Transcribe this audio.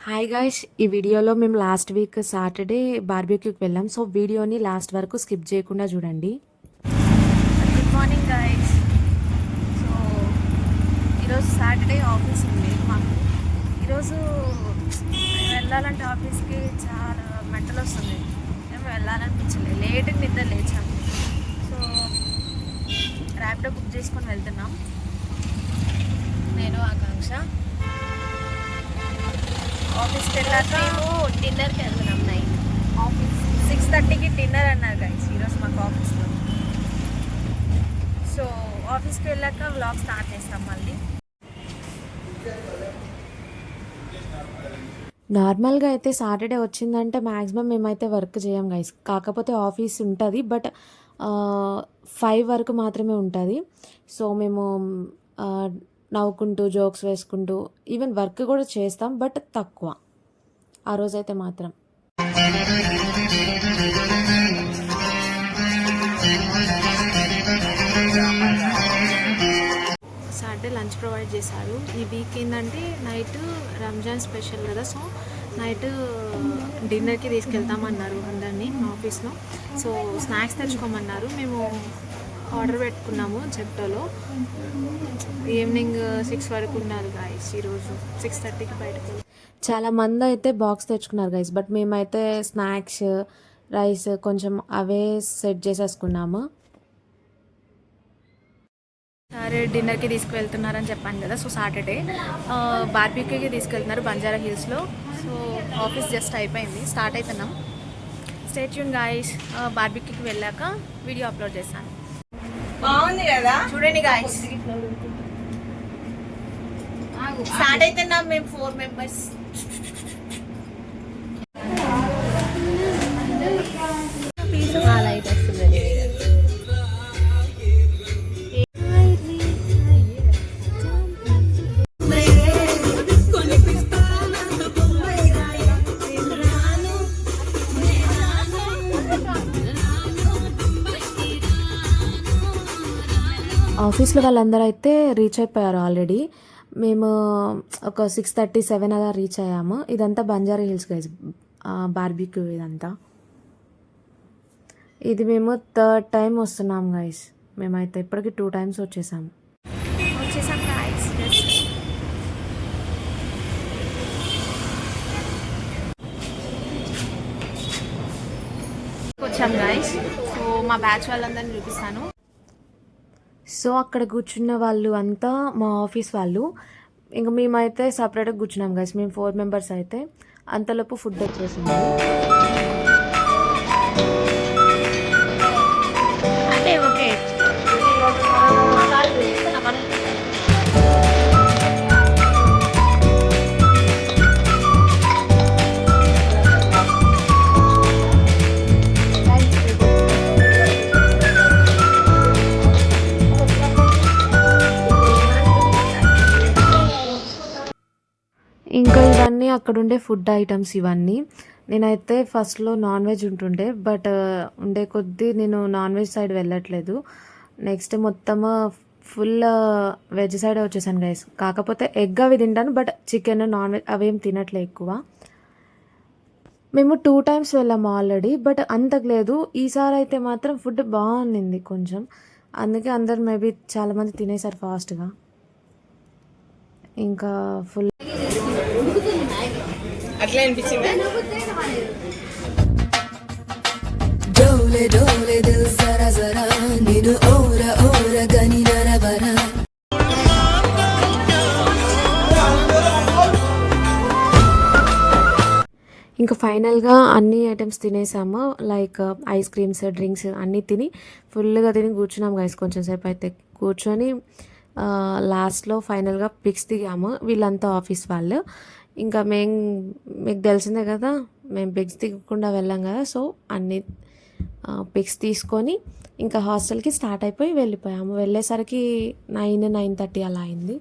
Hi guys! ఈ వీడియోలో మేము లాస్ట్ వీక్ సాటర్డే బార్బిక్యూకి వెళ్ళాం. సో వీడియోని లాస్ట్ వరకు స్కిప్ చేయకుండా చూడండి. Good morning guys. సో ఈరోజు సాటర్డే ఆఫీస్ ఉంది మాకు. ఈరోజు వెళ్ళాలంటే ఆఫీస్కి చాలా మెంటల్ వస్తుంది. మేము వెళ్ళాలనిపించలేదు, లేట్గా నిద్ర లేచాము. సో ర్యాపిడో బుక్ చేసుకొని వెళ్తున్నాం నేను ఆకాంక్ష. ఆఫీస్కి వెళ్ళాక మేము డిన్నర్కి వెళ్తున్నాం. నైట్ ఆఫీస్ 6:30కి డిన్నర్ అన్నారు గైస్ ఈరోజు మాకు ఆఫీస్లో. సో ఆఫీస్కి వెళ్ళాక వ్లాగ్ స్టార్ట్ చేస్తాం మళ్ళీ. నార్మల్గా అయితే సాటర్డే వచ్చిందంటే మ్యాక్సిమం మేమైతే వర్క్ చేయం గైస్. కాకపోతే ఆఫీస్ ఉంటుంది, బట్ 5 వరకు మాత్రమే ఉంటుంది. సో మేము నవ్వుకుంటూ జోక్స్ వేసుకుంటూ ఈవెన్ వర్క్ కూడా చేస్తాం, బట్ తక్కువ ఆ రోజైతే మాత్రం. సాటర్డే లంచ్ ప్రొవైడ్ చేశారు. ఈ వీక్ ఏంటంటే నైట్ రంజాన్ స్పెషల్ కదా, సో నైట్ డిన్నర్కి తీసుకెళ్తామన్నారు అందరినీ ఆఫీస్లో. సో స్నాక్స్ తెచ్చుకోమన్నారు. మేము ఆర్డర్ పెట్టుకున్నాము జెప్టోలో. ఈవినింగ్ 6 వరకు ఉన్నారు గాయస్. ఈరోజు 6:30కి బయటకు. చాలా మంది అయితే బాక్స్ తెచ్చుకున్నారు గైస్, బట్ మేమైతే స్నాక్స్, రైస్ కొంచెం అవే సెట్ చేసేసుకున్నాము. సరే డిన్నర్కి తీసుకువెళ్తున్నారని చెప్పాను కదా. సో సాటర్డే బార్బిక్యూకి తీసుకెళ్తున్నారు బంజారా హిల్స్లో. సో ఆఫీస్ జస్ట్ అయిపోయింది, స్టార్ట్ అవుతున్నాం. Stay tune guys. బార్బిక్యూకి వెళ్ళాక వీడియో అప్లోడ్ చేస్తాను. బాగుంది కదా, చూడండి గాయస్. స్టార్ట్ అవుతున్నాం మేము 4 మెంబర్స్. లైట్ వస్తుంది. ఆఫీస్లో వాళ్ళందరూ అయితే రీచ్ అయిపోయారు ఆల్రెడీ. మేము ఒక 6:37 అలా రీచ్ అయ్యాము. ఇదంతా బంజారా హిల్స్ గైస్, బార్బిక్యూ ఇదంతా. ఇది మేము 3rd టైం వస్తున్నాం గైస్. మేమైతే ఇప్పటికి 2 times వచ్చేసాము. గాయస్. వచ్చాం గాయస్. సో మా బ్యాచ్ వాళ్ళందరినీ చూపిస్తాను. సో అక్కడ కూర్చున్న వాళ్ళు అంతా మా ఆఫీస్ వాళ్ళు. ఇంకా మేమైతే సపరేట్గా కూర్చున్నాం గైస్. మేము 4 members అయితే. అంతలోపు ఫుడ్ వచ్చేసింది. అంటే ఓకే. ఇంకా ఇవన్నీ అక్కడ ఉండే ఫుడ్ ఐటమ్స్ ఇవన్నీ. నేనైతే ఫస్ట్లో నాన్ వెజ్ ఉంటుండే, బట్ ఉండే కొద్దీ నేను నాన్ వెజ్ సైడ్ వెళ్ళట్లేదు. నెక్స్ట్ మొత్తం ఫుల్ వెజ్ సైడ్ వచ్చేసాను గైస్. కాకపోతే ఎగ్ అవి తింటాను, బట్ చికెన్, నాన్ వెజ్ అవేం తినట్లే ఎక్కువ. మేము 2 times వెళ్ళాము ఆల్రెడీ, బట్ అంతకు లేదు. ఈసారి అయితే మాత్రం ఫుడ్ బాగుంది కొంచెం. అందుకే అందరు మేబీ చాలామంది తినేసారు ఫాస్ట్గా. ఇంకా ఫుల్ అట్లా అనిపించిందా? డోలే డోలే దిల్ జరా జరా నిన్ను ఓరా ఓరా గని నరబరా. ఇంకా ఫైనల్గా అన్ని ఐటమ్స్ తినేసాము. లైక్ ఐస్ క్రీమ్స్, డ్రింక్స్ అన్నీ తిని ఫుల్గా తిని కూర్చున్నాం గైస్. కొంచెం సేపు అయితే కూర్చొని లాస్ట్లో ఫైనల్గా పిక్స్ దిగాము. వీళ్ళంతా ఆఫీస్ వాళ్ళు. ఇంకా మీకు తెలిసిందే కదా, మేము పిక్స్ దిగకుండా వెళ్ళాం కదా. సో అన్ని పిక్స్ తీసుకొని ఇంకా హాస్టల్కి స్టార్ట్ అయిపోయి వెళ్ళిపోయాము. వెళ్ళేసరికి 9-9:30 అలా అయింది.